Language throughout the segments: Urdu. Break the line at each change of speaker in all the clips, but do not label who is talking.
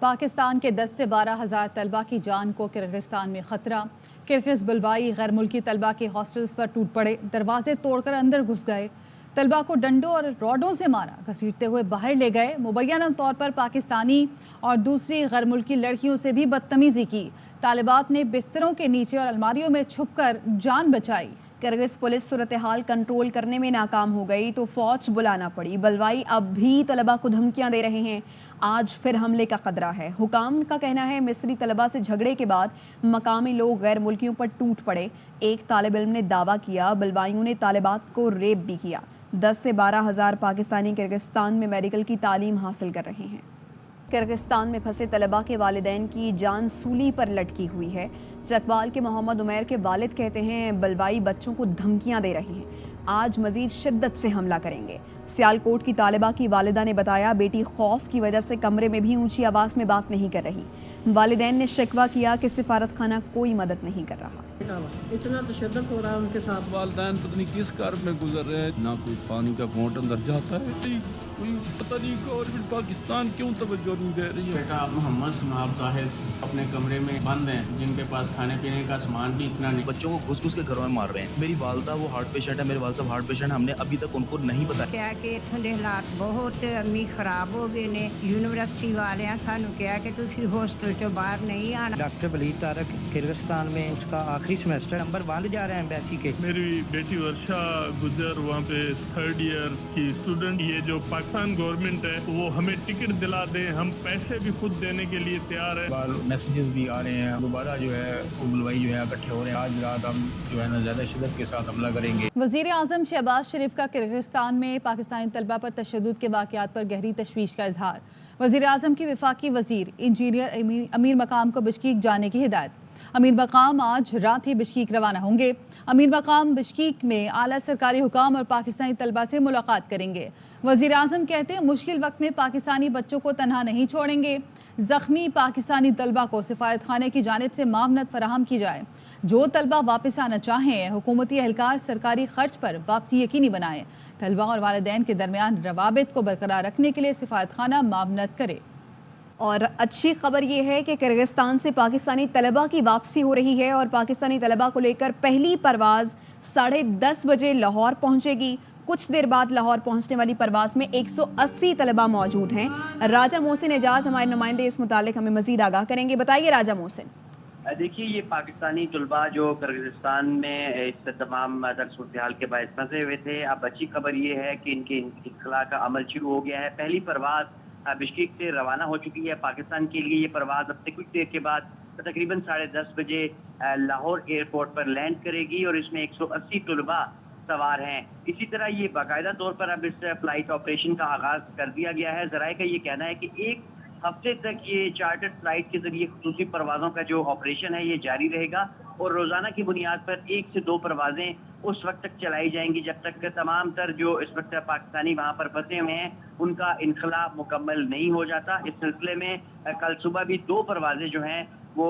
پاکستان کے 10 سے 12 ہزار طلبہ کی جان کو کرغزستان میں خطرہ۔ کرغز بلوائی غیر ملکی طلبہ کے ہاسٹلز پر ٹوٹ پڑے، دروازے توڑ کر اندر گھس گئے، طلبہ کو ڈنڈوں اور راڈوں سے مارا، گھسیٹتے ہوئے باہر لے گئے، مبینہ طور پر پاکستانی اور دوسری غیر ملکی لڑکیوں سے بھی بدتمیزی کی۔ طالبات نے بستروں کے نیچے اور الماریوں میں چھپ کر جان بچائی۔
کرغز پولیس صورتحال کنٹرول کرنے میں ناکام ہو گئی تو فوج بلانا پڑی۔ بلوائی اب بھی طلبہ کو دھمکیاں دے رہے ہیں، آج پھر حملے کا خطرہ ہے۔ حکام کا کہنا ہے مصری طلبہ سے جھگڑے کے بعد مقامی لوگ غیر ملکیوں پر ٹوٹ پڑے۔ ایک طالب علم نے دعویٰ کیا بلوائیوں نے طالبات کو ریپ بھی کیا۔ 10 سے 12 ہزار پاکستانی کرغزستان میں میڈیکل کی تعلیم حاصل کر رہے ہیں۔ کرغزستان میں پھنسے طلبہ کے والدین کی جان سولی پر لٹکی ہوئی ہے۔ چکوال کے محمد عمیر کے والد کہتے ہیں بلوائی بچوں کو دھمکیاں دے رہے ہیں، آج مزید شدت سے حملہ کریں گے۔ سیالکوٹ کی طالبہ کی والدہ نے بتایا بیٹی خوف کی وجہ سے کمرے میں بھی اونچی آواز میں بات نہیں کر رہی۔ والدین نے شکوہ کیا کہ سفارت خانہ کوئی مدد نہیں کر رہا۔
اتنا تشدد ہو رہا ہے ان کے ساتھ،
والدین پتہ نہیں کس کار میں گزر رہے ہیں، نہ کوئی پانی کا گھونٹ اندر جاتا ہے، کوئی پتہ نہیں گورنمنٹ پاکستان کیوں توجہ نہیں دے رہی ہے۔
بیٹا محمد سناب ظاہر اپنے کمرے میں بند ہیں، جن کے پاس کھانے پینے کا سامان بھی اتنا نہیں۔
بچوں کو گھس گھس کے گھروں میں مار رہے ہیں۔ میری والدہ وہ ہارٹ پیشنٹ ہے، میرے والد صاحب ہارٹ پیشنٹ، ہم نے ابھی تک ان کو نہیں بتایا
کیا کہ اتھوں دے حالات بہت امی خراب ہو گئے نے۔ یونیورسٹی والے سانو کیا کہ تسی ہاسٹل چوں باہر نہیں آنا۔
ڈاکٹر ولید طارق کرغزستان میں اس کا آخری سیمسٹر نمبر بند جا رہے ہیں ایمبیسی کے۔
میری بیٹی ورشا گجر وہاں پہ 3rd ایئر کی اسٹوڈنٹ، یہ جو پاکستان گورنمنٹ ہے وہ ہمیں ٹکٹ دلا دیں، ہم پیسے بھی خود دینے کے لیے تیار ہیں۔
میسیجز بھی آ رہے ہیں، دوبارہ جو ہے بلوائی جو ہے اکٹھے ہو رہے ہیں، آج رات ہم جو ہے نا زیادہ شدت کے ساتھ حملہ کریں گے۔
وزیر اعظم شہباز شریف کا کرغزستان میں پاکستانی طلبہ پر تشدد کے واقعات پر گہری تشویش کا اظہار۔ وزیر اعظم کی وفاقی وزیر انجینئر امیر مقام کو بشکیک جانے کی ہدایت۔ امیر مقام آج رات ہی بشکیک روانہ ہوں گے۔ امیر مقام بشکیک میں اعلیٰ سرکاری حکام اور پاکستانی طلبہ سے ملاقات کریں گے۔ وزیر اعظم کہتے ہیں مشکل وقت میں پاکستانی بچوں کو تنہا نہیں چھوڑیں گے، زخمی پاکستانی طلبہ کو سفارت خانے کی جانب سے معاونت فراہم کی جائے۔ جو طلبہ واپس آنا چاہیں حکومتی اہلکار سرکاری خرچ پر واپسی یقینی بنائیں۔ طلبہ اور والدین کے درمیان روابط کو برقرار رکھنے کے لیے سفارت خانہ معاونت کرے۔
اور اچھی خبر یہ ہے کہ کرغزستان سے پاکستانی طلبہ کی واپسی ہو رہی ہے اور پاکستانی طلبہ کو لے کر پہلی پرواز 10:30 بجے لاہور پہنچے گی۔ کچھ دیر بعد لاہور پہنچنے والی پرواز میں 180 طلبہ موجود ہیں۔ راجہ محسن اعجاز ہمارے نمائندے اس متعلق ہمیں مزید آگاہ کریں گے۔ بتائیے راجہ محسن۔
دیکھیے یہ پاکستانی طلباء جو کرغزستان میں اس تمام صورتحال کے باعث پھنسے ہوئے تھے، اب اچھی خبر یہ ہے کہ ان کے انخلاء کا عمل شروع ہو گیا ہے۔ پہلی پرواز بشکیک سے روانہ ہو چکی ہے پاکستان کے لیے۔ یہ پرواز اب سے کچھ دیر کے بعد تقریباً 10:30 بجے لاہور ایئرپورٹ پر لینڈ کرے گی اور اس میں 180 طلباء سوار ہیں۔ اسی طرح یہ باقاعدہ طور پر اب اس فلائٹ آپریشن کا آغاز کر دیا گیا ہے۔ ذرائع کا یہ کہنا ہے کہ ایک ہفتے تک یہ چارٹرڈ فلائٹ کے ذریعے خصوصی پروازوں کا جو آپریشن ہے یہ جاری رہے گا اور روزانہ کی بنیاد پر 1 سے 2 پروازیں اس وقت تک چلائی جائیں گی جب تک تمام تر جو اس وقت پاکستانی وہاں پر پھنسے ہوئے ہیں ان کا انخلاء مکمل نہیں ہو جاتا۔ اس سلسلے میں کل صبح بھی 2 پروازیں جو ہیں وہ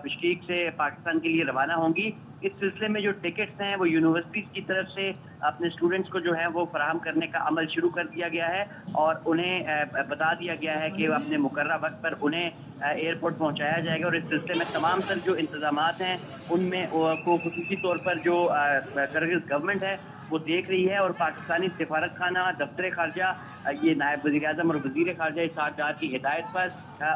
بشکیک سے پاکستان کے لیے روانہ ہوں گی۔ اس سلسلے میں جو ٹکٹس ہیں وہ یونیورسٹیز کی طرف سے اپنے اسٹوڈنٹس کو جو ہے وہ فراہم کرنے کا عمل شروع کر دیا گیا ہے اور انہیں بتا دیا گیا ہے کہ اپنے مقررہ وقت پر انہیں ایئرپورٹ پہنچایا جائے گا اور اس سلسلے میں تمام تر جو انتظامات ہیں ان میں کو خصوصی طور پر جو کرغز گورنمنٹ ہے وہ دیکھ رہی ہے اور پاکستانی سفارت خانہ، دفتر خارجہ، یہ نائب وزیر اعظم اور وزیر خارجہ اسحاق ڈار کی ہدایت پر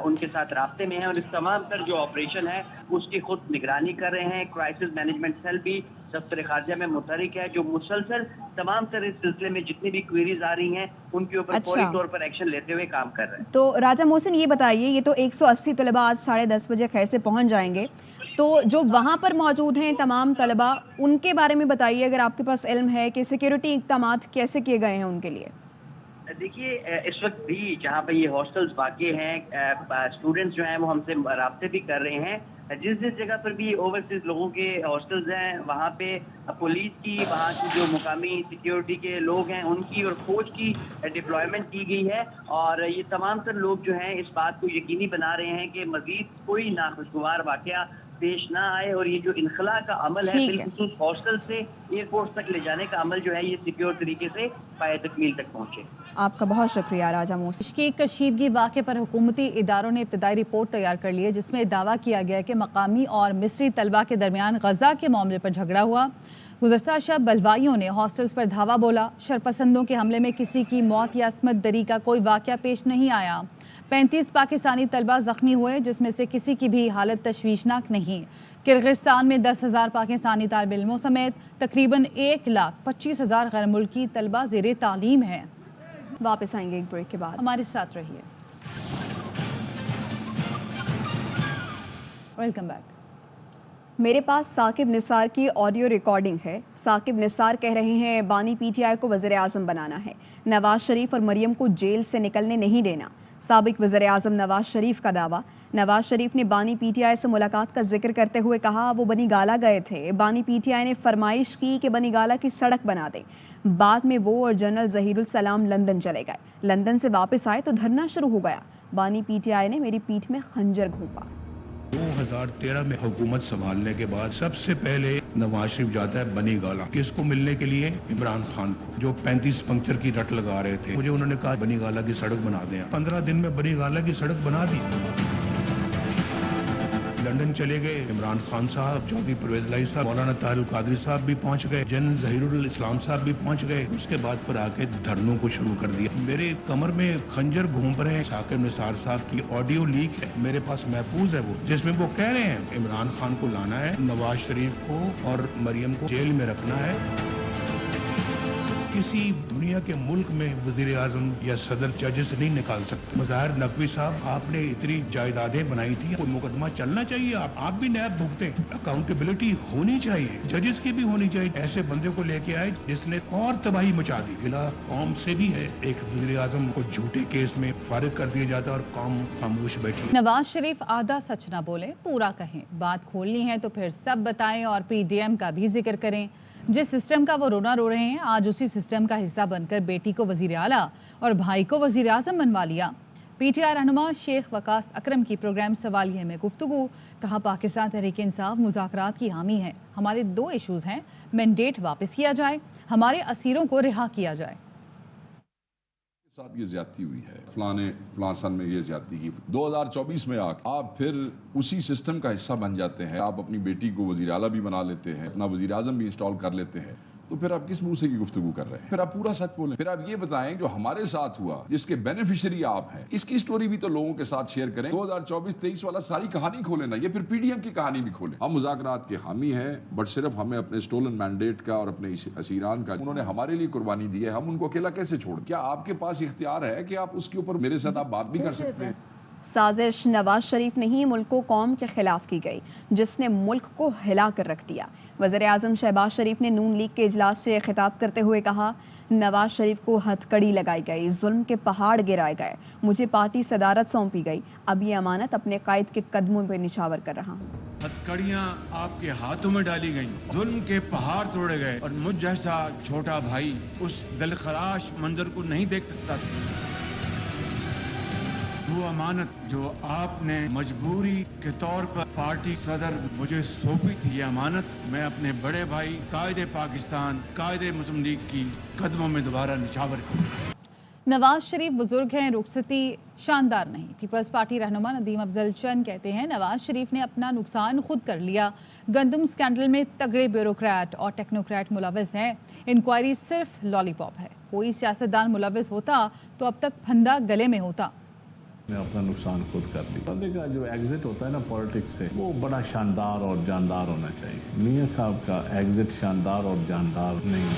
ان کے ساتھ رابطے میں ہیں اور اس تمام تر جو آپریشن ہے اس کی خود نگرانی کر رہے ہیں۔ کرائسس مینجمنٹ سیل بھی دفتر خارجہ میں متحرک ہے جو مسلسل تمام تر اس سلسلے میں جتنی بھی کوئریز آ رہی ہیں ان کے اوپر فوری طور پر ایکشن لیتے ہوئے کام کر رہے ہیں۔
تو راجہ محسن یہ بتائیے، یہ تو 180 طلبہ آج 10:30 بجے خیر سے پہنچ جائیں گے، تو جو وہاں پر موجود ہیں تمام طلبہ ان کے بارے میں بتائیے اگر آپ کے پاس علم ہے کہ سیکیورٹی اقدامات کیسے کیے گئے ہیں ان کے لیے۔
دیکھیے اس وقت بھی جہاں پہ یہ ہاسٹلز واقع ہیں اسٹوڈنٹس جو ہیں وہ ہم سے رابطے بھی کر رہے ہیں۔ جس جگہ پر بھی اوورسیز لوگوں کے ہاسٹلز ہیں وہاں پہ پولیس کی، وہاں کی جو مقامی سیکیورٹی کے لوگ ہیں ان کی اور فوج کی ڈپلائمنٹ کی گئی ہے اور یہ تمام تر لوگ جو ہیں اس بات کو یقینی بنا رہے ہیں کہ مزید کوئی ناخوشگوار واقعہ پیش نہ آئے اور یہ جو انخلا کا عمل ہے بالخصوص ہاسٹل سے ایئرپورٹ تک لے جانے کا عمل جو ہے یہ سیکیور طریقے سے پائے تکمیل تک پہنچے.
آپ کا بہت شکریہ راجہ موسی.
تشکیک کشیدگی واقعے پر حکومتی اداروں نے ابتدائی رپورٹ تیار کر لی ہے جس میں دعویٰ کیا گیا کہ مقامی اور مصری طلبہ کے درمیان غزہ کے معاملے پر جھگڑا ہوا. گزشتہ شب بلوائیوں نے ہاسٹلز پر دھاوا بولا. شرپسندوں کے حملے میں کسی کی موت یا عصمت دری کا کوئی واقعہ پیش نہیں آیا. 35 پاکستانی طلبہ زخمی ہوئے جس میں سے کسی کی بھی حالت تشویشناک نہیں. کرغزستان میں 10,000 پاکستانی طالب علموں سمیت تقریباً 1,25,000 غیر ملکی طلبہ زیر تعلیم ہیں.
واپس آئیں گے ایک بریک کے بعد.
ہمارے ساتھ رہیے. Welcome back.
میرے پاس ثاقب نثار کی آڈیو ریکارڈنگ ہے. ثاقب نثار کہہ رہے ہیں بانی پی ٹی آئی کو وزیر اعظم بنانا ہے, نواز شریف اور مریم کو جیل سے نکلنے نہیں دینا. سابق وزیر اعظم نواز شریف کا دعویٰ. نواز شریف نے بانی پی ٹی آئی سے ملاقات کا ذکر کرتے ہوئے کہا وہ بنی گالہ گئے تھے. بانی پی ٹی آئی نے فرمائش کی کہ بنی گالہ کی سڑک بنا دیں. بعد میں وہ اور جنرل ظہیر السلام لندن چلے گئے. لندن سے واپس آئے تو دھرنا شروع ہو گیا. بانی پی ٹی آئی نے میری پیٹھ میں خنجر گھونپا.
2013 میں حکومت سنبھالنے کے بعد سب سے پہلے نواز شریف جاتا ہے بنی گالہ. کس کو ملنے کے لیے؟ عمران خان کو, جو 35 پنکچر کی رٹ لگا رہے تھے. مجھے انہوں نے کہا بنی گالہ کی سڑک بنا دیں. 15 دن میں بنی گالہ کی سڑک بنا دی. لندن چلے گئے. عمران خان صاحب, چودھری پرویز الہی صاحب, مولانا طاہر القادری صاحب بھی پہنچ گئے, جنرل ظہیر الاسلام صاحب بھی پہنچ گئے. اس کے بعد پر آ کے دھرنوں کو شروع کر دیا. میرے کمر میں خنجر گھونپ رہے ہیں. ثاقب نثار صاحب کی آڈیو لیک ہے, میرے پاس محفوظ ہے وہ, جس میں وہ کہہ رہے ہیں عمران خان کو لانا ہے, نواز شریف کو اور مریم کو جیل میں رکھنا ہے. کسی دنیا کے ملک میں وزیر اعظم یا صدر جج سے نہیں نکال سکتے. مظاہر نقوی صاحب, آپ نے اتنی جائیدادیں بنائی تھی, کوئی مقدمہ چلنا چاہیے. آپ بھی نیب بھگتے. اکاؤنٹیبلٹی ہونی چاہیے, ججز کی بھی ہونی چاہیے. ایسے بندے کو لے کے آئے جس نے اور تباہی مچا دی. گلا قوم سے بھی ہے. ایک وزیر اعظم کو جھوٹے کیس میں فارغ کر دیا جاتا اور قوم خاموش بیٹھی.
نواز شریف آدھا سچ نہ بولے, پورا کہیں. بات کھولنی ہے تو پھر سب بتائیں اور پی ڈی ایم کا بھی ذکر کریں. جس سسٹم کا وہ رونا رو رہے ہیں, آج اسی سسٹم کا حصہ بن کر بیٹی کو وزیر اعلیٰ اور بھائی کو وزیر اعظم بنوا لیا. پی ٹی آئی رہنما شیخ وقاص اکرم کی پروگرام سوالیہ میں گفتگو. کہا پاکستان تحریک انصاف مذاکرات کی حامی ہے. ہمارے 2 ایشوز ہیں, مینڈیٹ واپس کیا جائے, ہمارے اسیروں کو رہا کیا جائے.
صاحب یہ زیادتی ہوئی ہے, فلاں سن میں یہ زیادتی کی, 2024 میں آپ پھر اسی سسٹم کا حصہ بن جاتے ہیں. آپ اپنی بیٹی کو وزیر اعلیٰ بھی بنا لیتے ہیں, اپنا وزیر اعظم بھی انسٹال کر لیتے ہیں. تو پھر آپ کس منہ سے کی گفتگو کر رہے ہیں؟ پھر آپ پورا سچ بولیں. پھر آپ یہ بتائیں جو ہمارے ساتھ ہوا, جس کے بینیفیشری آپ ہیں, اس کی سٹوری بھی تو لوگوں کے ساتھ شیئر کریں. 2024-23 والا ساری کہانی کھولیں نا, یہ پھر پی ڈی ایم کی کہانی بھی کھولیں. ہم مذاکرات کے حامی ہیں, بٹ صرف ہمیں اپنے سٹولن مینڈیٹ کا اور اپنے اسیران کا, انہوں نے ہمارے لیے قربانی دی ہے, ہم ان کو اکیلا کیسے چھوڑ؟ کیا آپ کے پاس اختیار ہے کہ آپ اس کے اوپر میرے ساتھ آپ بات بھی کر سکتے ہیں؟
سازش نواز شریف نہیں, ملک و قوم کے خلاف کی گئی, جس نے ملک کو ہلا کر رکھ دیا. وزیر اعظم شہباز شریف نے نون لیگ کے اجلاس سے خطاب کرتے ہوئے کہا نواز شریف کو ہتھکڑی لگائی گئی, ظلم کے پہاڑ گرائے گئے, مجھے پارٹی صدارت سونپی گئی, اب یہ امانت اپنے قائد کے قدموں پہ نچھاور کر رہا ہوں.
ہتھکڑیاں آپ کے ہاتھوں میں ڈالی گئیں, ظلم کے پہاڑ توڑے گئے, اور مجھ جیسا چھوٹا بھائی اس دلخراش منظر کو نہیں دیکھ سکتا تھا. وہ امانت جو آپ نے مجبوری کے طور پر پارٹی صدر مجھے سونپی تھی, یہ امانت میں اپنے بڑے بھائی قائد پاکستان, قائد مسلم لیگ کی قدموں میں دوبارہ نچھاور کروں.
نواز شریف بزرگ ہیں, رخصتی شاندار نہیں. پیپلز پارٹی رہنما ندیم افضل چند کہتے ہیں نواز شریف نے اپنا نقصان خود کر لیا. گندم سکینڈل میں تگڑے بیوروکریٹ اور ٹیکنوکریٹ ملوث ہیں. انکوائری صرف لالی پاپ ہے. کوئی سیاستدان ملوث ہوتا تو اب تک پھندا گلے میں ہوتا.
نے اپنا نقصان خود کر لیا. بندے کا جو ایگزٹ ہوتا ہے نا پولیٹکس سے, وہ بڑا شاندار اور جاندار ہونا چاہیے. میاں صاحب کا ایگزٹ شاندار اور جاندار نہیں.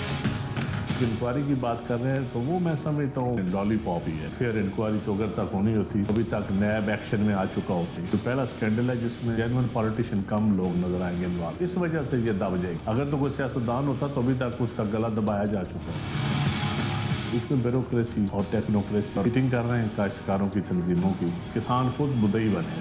انکوائری کی بات کر رہے ہیں تو وہ میں سمجھتا ہوں لالی پاپ ہی ہے. پھر انکوائری تو اگر تک ہونی ہوتی, ابھی تک نیب ایکشن میں آ چکا ہوتی. تو پہلا اسکینڈل ہے جس میں جینوئن پولیٹیشین کم لوگ نظر آئیں گے انوالو, اس وجہ سے یہ دب جائے گی. اگر تو کوئی سیاستدان ہوتا تو ابھی تک اس کا گلا دبایا جا چکا ہے. اس میں بیوروکریسی اور ٹیکنوکریسی میٹنگ کر رہے ہیں کاشتکاروں کی تنظیموں کی, کسان خود مدعی بنے.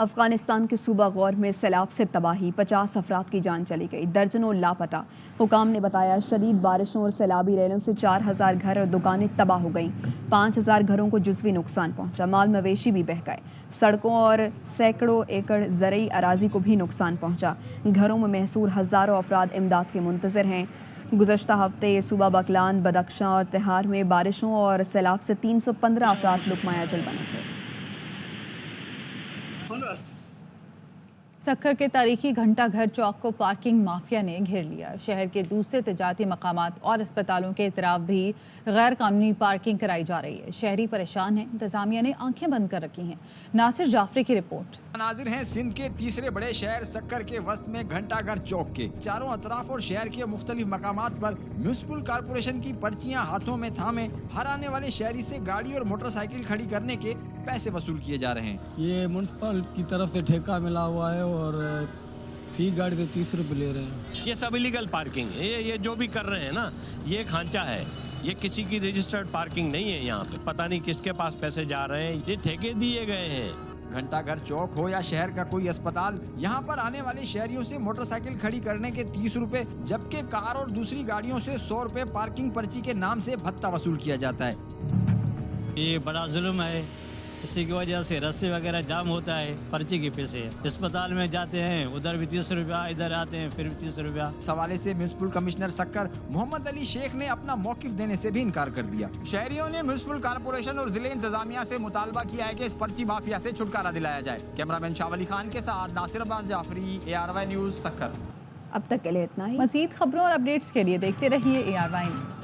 افغانستان کے صوبہ غور میں سیلاب سے تباہی، 50 افراد کی جان چلی گئی، درجنوں لاپتہ۔ حکام نے بتایا شدید بارشوں اور سیلابی ریلوں سے 4000 گھر اور دکانیں تباہ ہو گئیں، 5000 گھروں کو جزوی نقصان پہنچا، مال مویشی بھی بہہ گئے، سڑکوں اور سینکڑوں ایکڑ زرعی اراضی کو بھی نقصان پہنچا، گھروں میں محصور ہزاروں افراد امداد کے منتظر ہیں۔ گزشتہ ہفتے صوبہ بغلان، بدخشاں اور تہار میں بارشوں اور سیلاب سے 315 افراد لقمہ اجل بنے تھے۔
سکھر کے تاریخی گھنٹہ گھر چوک کو پارکنگ مافیا نے گھیر لیا۔ شہر کے دوسرے تجارتی مقامات اور اسپتالوں کے اطراف بھی غیر قانونی پارکنگ کرائی جا رہی ہے۔ شہری پریشان ہیں، انتظامیہ نے آنکھیں بند کر رکھی ہیں۔ ناصر جعفری کی رپورٹ۔
مناظر ہیں سندھ کے تیسرے بڑے شہر سکر کے وسط میں گھنٹہ گھر چوک کے چاروں اطراف اور شہر کے مختلف مقامات پر میونسپل کارپوریشن کی پرچیاں ہاتھوں میں تھامے ہر آنے والے شہری سے گاڑی اور موٹر سائیکل کھڑی کرنے کے پیسے وصول کیے جا رہے ہیں۔
یہ میونسپل کی طرف سے ٹھیکہ ملا ہوا ہے اور فی گاڑی سے 30 روپے لے رہے ہیں۔
یہ سب الیگل پارکنگ ہے، یہ جو بھی کر رہے ہیں نا یہ کھانچہ ہے، یہ کسی کی رجسٹرڈ پارکنگ نہیں ہے۔ یہاں پہ پتہ نہیں کس کے پاس پیسے جا رہے ہیں، یہ ٹھیکے دیے گئے ہیں۔
گھنٹہ گھر چوک ہو یا شہر کا کوئی اسپتال، یہاں پر آنے والے شہریوں سے موٹر سائیکل کھڑی کرنے کے 30 روپے جبکہ کار اور دوسری گاڑیوں سے 100 روپے پارکنگ پرچی کے نام سے بھتہ وصول کیا جاتا ہے۔
یہ بڑا ظلم ہے، اسی کی وجہ سے رستے وغیرہ جام ہوتا ہے، پرچی کے پیسے۔ اسپتال میں جاتے ہیں ادھر بھی 30 روپیہ، ادھر آتے ہیں پھر بھی 30 روپیہ۔
اس حوالے سے میونسپل کمشنر سکر محمد علی شیخ نے اپنا موقف دینے سے بھی انکار کر دیا۔ شہریوں نے میونسپل کارپوریشن اور ضلع انتظامیہ سے مطالبہ کیا ہے کہ اس پرچی مافیا سے چھٹکارا دلایا جائے۔ کیمرہ مین شاہ ولی خان کے ساتھ ناصر عباس جعفری، ARY نیوز سکر۔
اب تک کے لیے اتنا ہی۔
مزید خبروں اور اپڈیٹس کے لیے دیکھتے رہیے ARY نیوز۔